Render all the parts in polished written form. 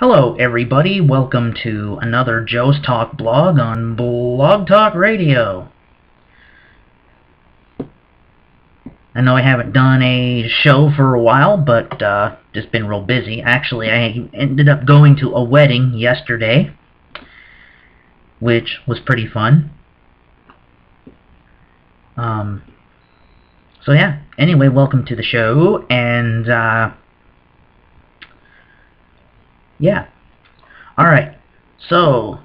Hello everybody, welcome to another Joe's Talk blog on Blog Talk Radio. I know I haven't done a show for a while, but just been real busy. Actually, I ended up going to a wedding yesterday, which was pretty fun. So yeah, anyway, welcome to the show, and yeah. Alright, so,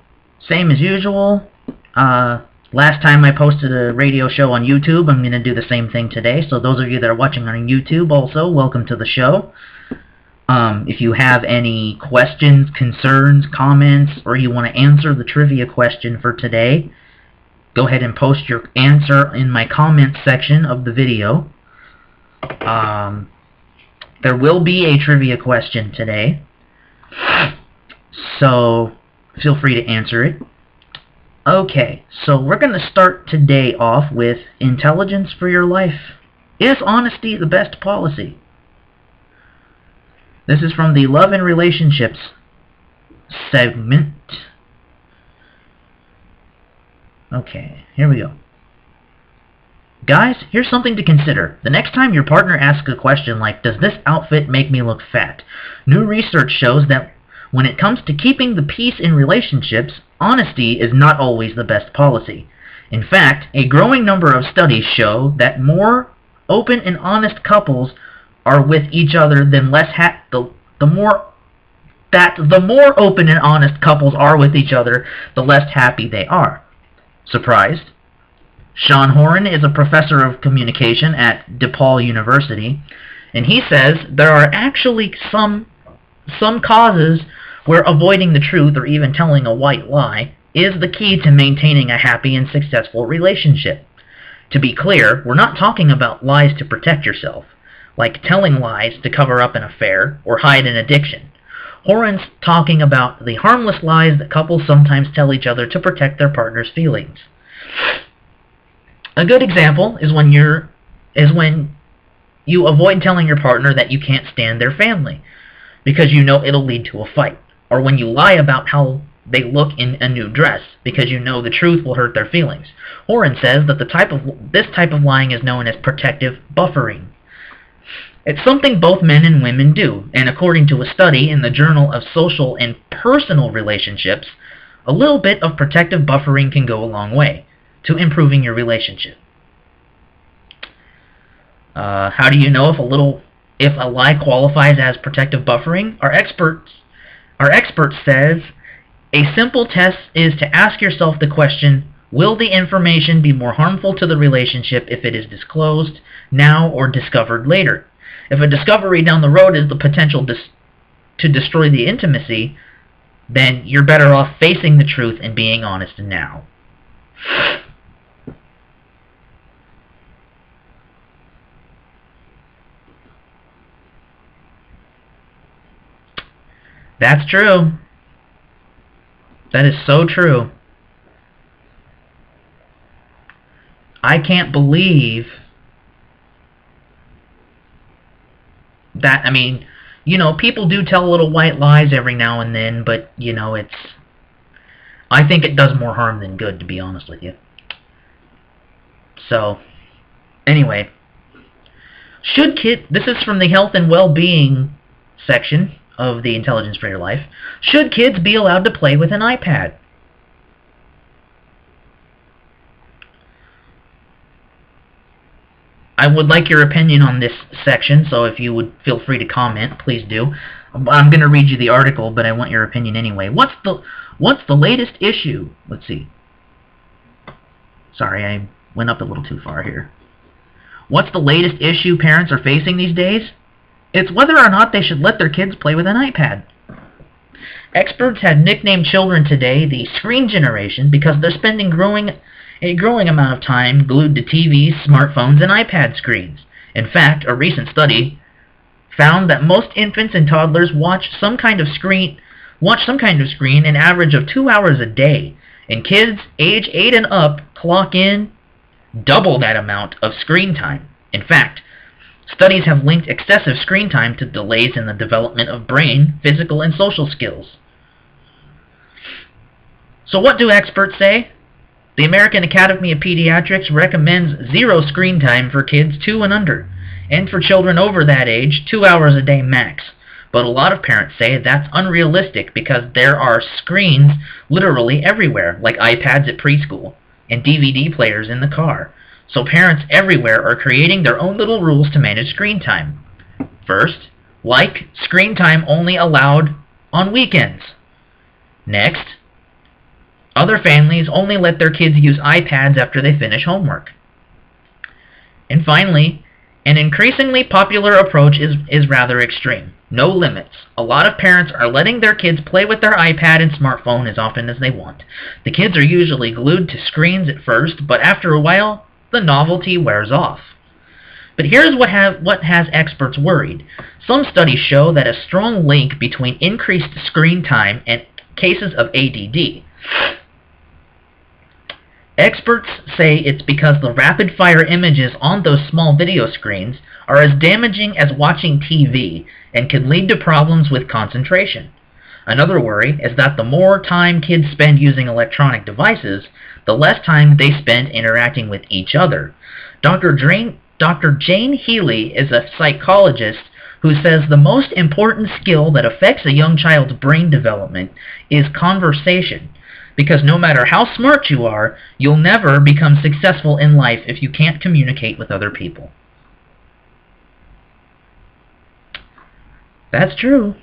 same as usual. Last time I posted a radio show on YouTube, I'm going to do the same thing today. So those of you that are watching on YouTube also, welcome to the show. If you have any questions, concerns, comments, or you want to answer the trivia question for today, go ahead and post your answer in my comments section of the video. There will be a trivia question today, so feel free to answer it. Okay, so we're going to start today off with intelligence for your life. Is honesty the best policy? This is from the Love and Relationships segment. Okay, here we go. Guys, here's something to consider. The next time your partner asks a question like, does this outfit make me look fat? New research shows that when it comes to keeping the peace in relationships, honesty is not always the best policy. In fact, a growing number of studies show that more open and honest couples are with each other than the more open and honest couples are with each other, the less happy they are. Surprised? Sean Horan is a professor of communication at DePaul University, and he says there are actually some causes where avoiding the truth or even telling a white lie is the key to maintaining a happy and successful relationship. To be clear, we're not talking about lies to protect yourself, like telling lies to cover up an affair or hide an addiction. Horan's talking about the harmless lies that couples sometimes tell each other to protect their partner's feelings. A good example is when you avoid telling your partner that you can't stand their family because you know it'll lead to a fight, or when you lie about how they look in a new dress because you know the truth will hurt their feelings. Horan says that this type of lying is known as protective buffering. It's something both men and women do, and according to a study in the Journal of Social and Personal Relationships, a little bit of protective buffering can go a long way to improving your relationship. How do you know if a lie qualifies as protective buffering? Our expert says a simple test is to ask yourself the question, will the information be more harmful to the relationship if it is disclosed now or discovered later? If a discovery down the road is the potential to destroy the intimacy, then you're better off facing the truth and being honest now. That's true. That is so true. I can't believe that. I mean, you know, people do tell little white lies every now and then, but, you know, I think it does more harm than good, to be honest with you. So, anyway. This is from the Health and Well-Being section of the Intelligence for Your Life. Should kids be allowed to play with an iPad? I would like your opinion on this section, so if you would feel free to comment, please do. I'm going to read you the article, but I want your opinion anyway. What's the latest issue? Let's see. Sorry, I went up a little too far here. What's the latest issue parents are facing these days? It's whether or not they should let their kids play with an iPad. Experts have nicknamed children today the screen generation because they're spending a growing amount of time glued to TVs, smartphones, and iPad screens. In fact, a recent study found that most infants and toddlers watch some kind of screen an average of 2 hours a day, and kids age 8 and up clock in double that amount of screen time. In fact, Studies have linked excessive screen time to delays in the development of brain, physical, and social skills. So what do experts say? The American Academy of Pediatrics recommends 0 screen time for kids 2 and under, and for children over that age, 2 hours a day max. But a lot of parents say that's unrealistic because there are screens literally everywhere, like iPads at preschool and DVD players in the car. So parents everywhere are creating their own little rules to manage screen time. First, like screen time only allowed on weekends. Next, other families only let their kids use iPads after they finish homework. And finally, an increasingly popular approach is rather extreme. No limits. A lot of parents are letting their kids play with their iPad and smartphone as often as they want. The kids are usually glued to screens at first, but after a while, the novelty wears off. But here's what has experts worried. Some studies show that a strong link between increased screen time and cases of ADD. Experts say it's because the rapid-fire images on those small video screens are as damaging as watching TV and can lead to problems with concentration. Another worry is that the more time kids spend using electronic devices, the less time they spend interacting with each other. Dr. Jane Healy is a psychologist who says the most important skill that affects a young child's brain development is conversation. Because no matter how smart you are, you'll never become successful in life if you can't communicate with other people. That's true.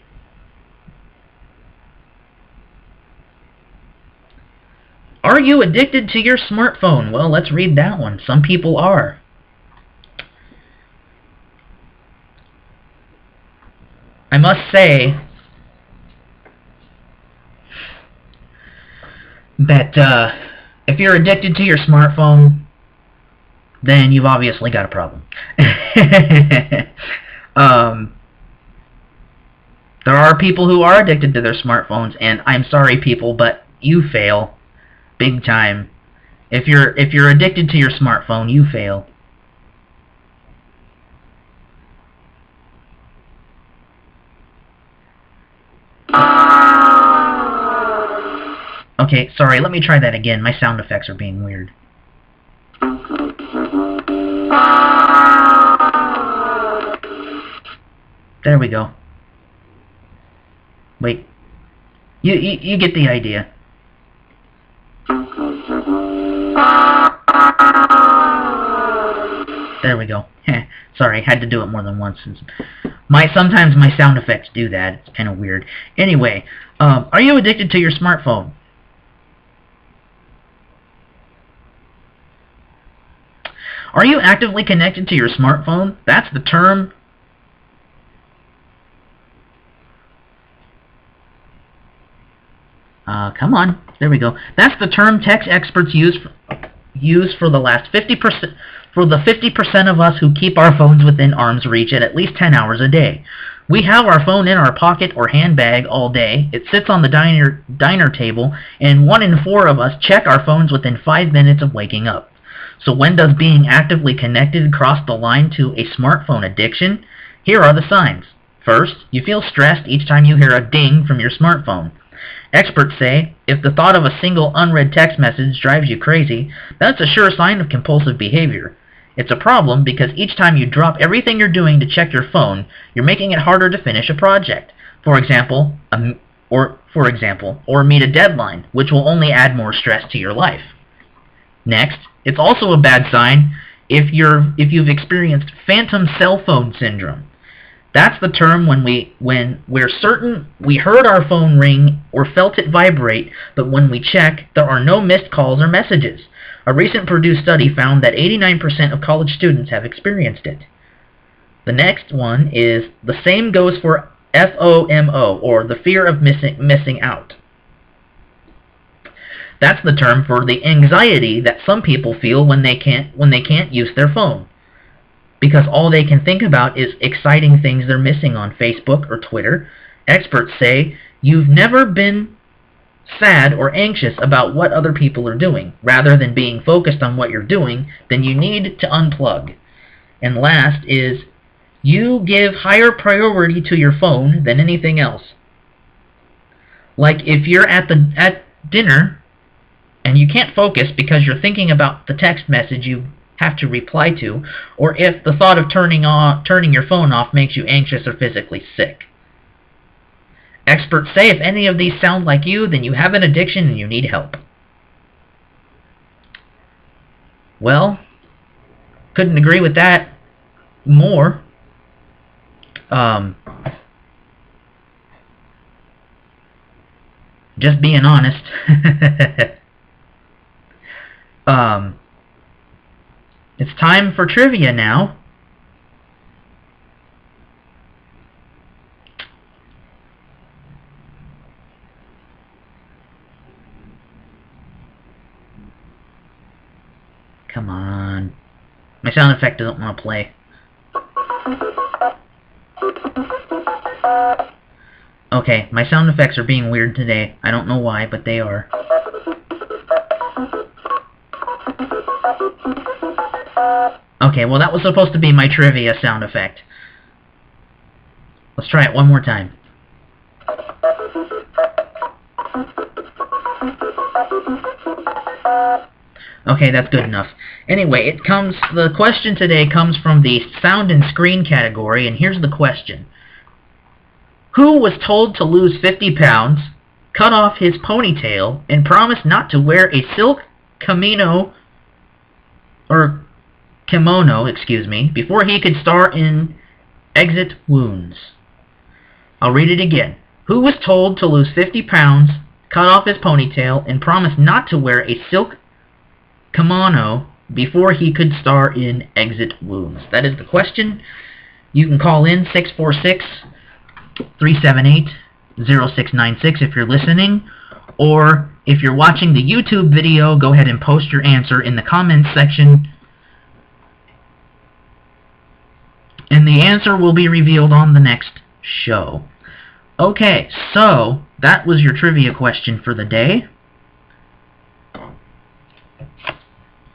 Are you addicted to your smartphone? Well, let's read that one. Some people are. I must say that if you're addicted to your smartphone, then you've obviously got a problem. There are people who are addicted to their smartphones, and I'm sorry, people, but you fail big time. If you're addicted to your smartphone, you fail. Okay, sorry, let me try that again. My sound effects are being weird. There we go. Wait. You get the idea. There we go. Sorry, I had to do it more than once. Sometimes my sound effects do that. It's kind of weird. Anyway, are you addicted to your smartphone? Are you actively connected to your smartphone? That's the term. Come on. There we go. That's the term tech experts use for the last 50%. For the 50% of us who keep our phones within arm's reach at least 10 hours a day. We have our phone in our pocket or handbag all day. It sits on the diner table, and 1 in 4 of us check our phones within 5 minutes of waking up. So when does being actively connected cross the line to a smartphone addiction? Here are the signs. First, you feel stressed each time you hear a ding from your smartphone. Experts say, if the thought of a single unread text message drives you crazy, that's a sure sign of compulsive behavior. It's a problem because each time you drop everything you're doing to check your phone, you're making it harder to finish a project. For example, or meet a deadline, which will only add more stress to your life. Next, it's also a bad sign if you've experienced phantom cell phone syndrome. That's the term when we're certain we heard our phone ring or felt it vibrate, but when we check, there are no missed calls or messages. A recent Purdue study found that 89% of college students have experienced it. The next one is the same goes for FOMO, or the fear of missing out. That's the term for the anxiety that some people feel when they can't use their phone, because all they can think about is exciting things they're missing on Facebook or Twitter. Experts say you've never been sad or anxious about what other people are doing. Rather than being focused on what you're doing, then you need to unplug. And last is You give higher priority to your phone than anything else. Like if you're at dinner and you can't focus because you're thinking about the text message you have to reply to, or if the thought of turning your phone off makes you anxious or physically sick. Experts say if any of these sound like you, then you have an addiction and you need help. Well, couldn't agree with that more. Just being honest. It's time for trivia now. Come on. My sound effect doesn't want to play. Okay, my sound effects are being weird today. I don't know why, but they are. Okay, well that was supposed to be my trivia sound effect. Let's try it one more time. Okay, that's good enough. Anyway, the question today comes from the sound and screen category, and here's the question. Who was told to lose 50 pounds, cut off his ponytail, and promised not to wear a silk kimono, before he could star in Exit Wounds? I'll read it again. Who was told to lose 50 pounds, cut off his ponytail, and promised not to wear a silk kimono before he could star in Exit Wounds? That is the question. You can call in 646-378-0696 if you're listening, or if you're watching the YouTube video, go ahead and post your answer in the comments section, and the answer will be revealed on the next show. Okay, so that was your trivia question for the day.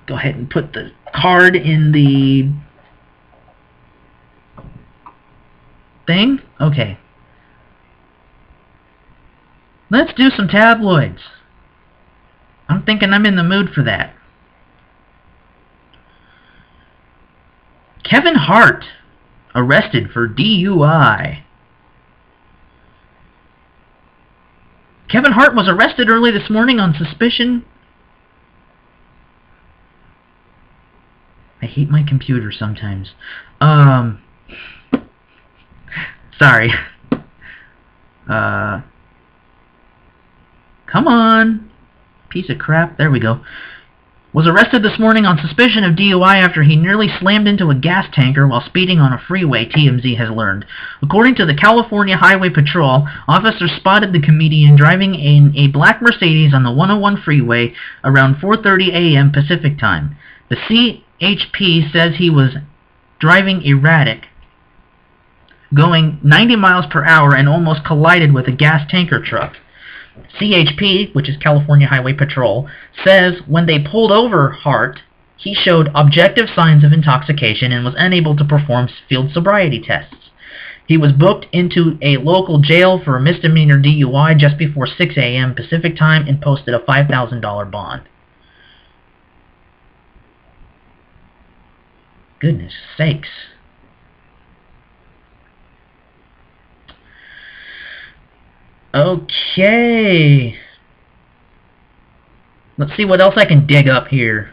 Go ahead and put the card in the thing. Okay. Let's do some tabloids. I'm thinking I'm in the mood for that. Kevin Hart arrested for DUI. Kevin Hart was arrested early this morning on suspicion. I hate my computer sometimes. Sorry. Come on. Piece of crap. There we go. Was arrested this morning on suspicion of DUI after he nearly slammed into a gas tanker while speeding on a freeway, TMZ has learned. According to the California Highway Patrol, officers spotted the comedian driving in a black Mercedes on the 101 freeway around 4:30 a.m. Pacific time. The CHP says he was driving erratic, going 90 miles per hour, and almost collided with a gas tanker truck. CHP, which is California Highway Patrol, says when they pulled over Hart, he showed objective signs of intoxication and was unable to perform field sobriety tests. He was booked into a local jail for a misdemeanor DUI just before 6 a.m. Pacific time and posted a $5,000 bond. Goodness sakes. Okay. Let's see what else I can dig up here.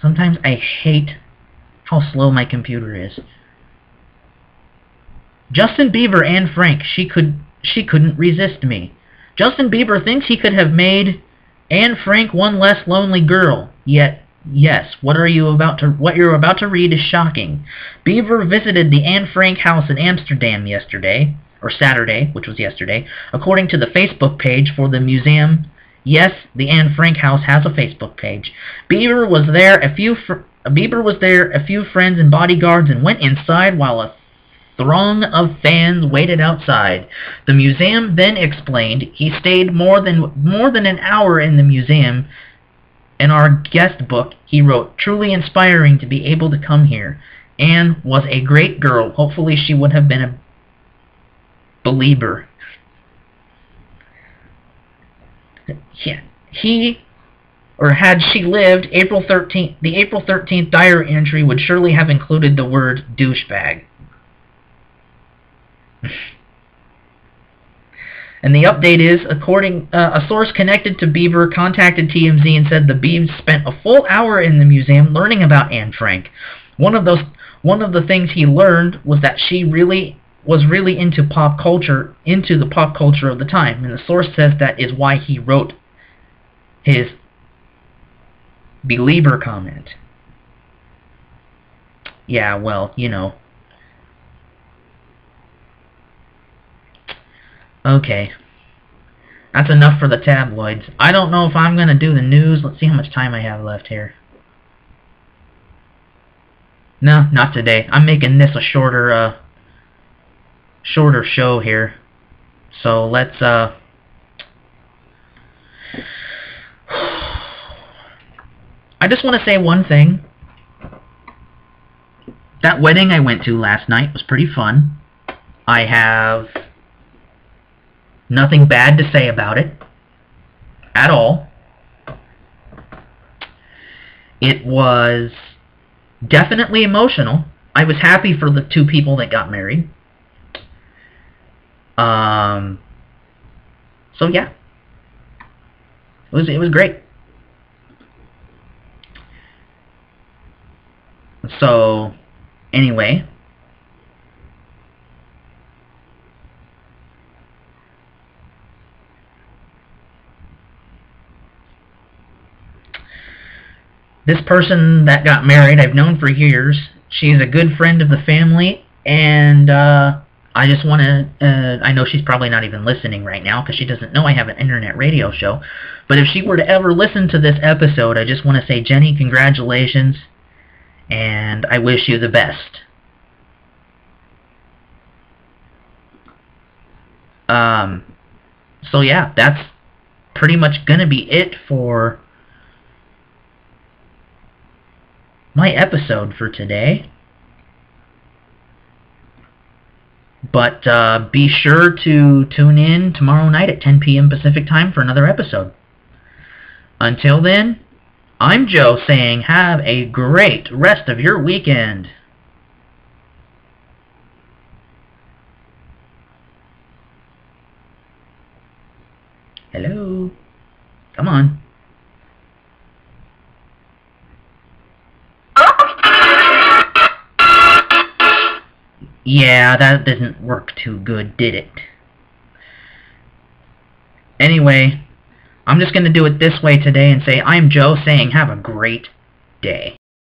Sometimes I hate how slow my computer is. Justin Bieber and Frank, she couldn't resist me. Justin Bieber thinks he could have made Anne Frank one less lonely girl, yet yes, what you're about to read is shocking. Bieber visited the Anne Frank house in Amsterdam yesterday, or Saturday, which was yesterday, according to the Facebook page for the museum. Yes, the Anne Frank house has a Facebook page. Bieber was there, a few friends and bodyguards, and went inside while a throng of fans waited outside. The museum then explained he stayed more than an hour in the museum In our guest book, he wrote, "Truly inspiring to be able to come here. Anne was a great girl. Hopefully she would have been a believer." Yeah, had she lived, April 13th, the April 13th diary entry would surely have included the word douchebag. And the update is, a source connected to Beaver contacted TMZ and said the Beavs spent a full hour in the museum learning about Anne Frank. One of the things he learned was that she was really into the pop culture of the time, and the source says that is why he wrote his believer comment. Yeah, well, you know. Okay. That's enough for the tabloids. I don't know if I'm going to do the news. Let's see how much time I have left here. No, not today. I'm making this a shorter show here. So let's I just want to say one thing. That wedding I went to last night was pretty fun. I have nothing bad to say about it at all. It was definitely emotional. I was happy for the two people that got married. So yeah, it was great. So anyway, this person that got married, I've known for years. She's a good friend of the family, and I just want to, I know she's probably not even listening right now because she doesn't know I have an internet radio show, but if she were to ever listen to this episode, I just want to say, Jenny, congratulations, and I wish you the best. So yeah, that's pretty much going to be it for my episode for today. But be sure to tune in tomorrow night at 10 p.m. Pacific Time for another episode. Until then, I'm Joe saying have a great rest of your weekend. Hello? Come on. Yeah, that didn't work too good, did it? Anyway, I'm just going to do it this way today and say, I'm Joe saying have a great day.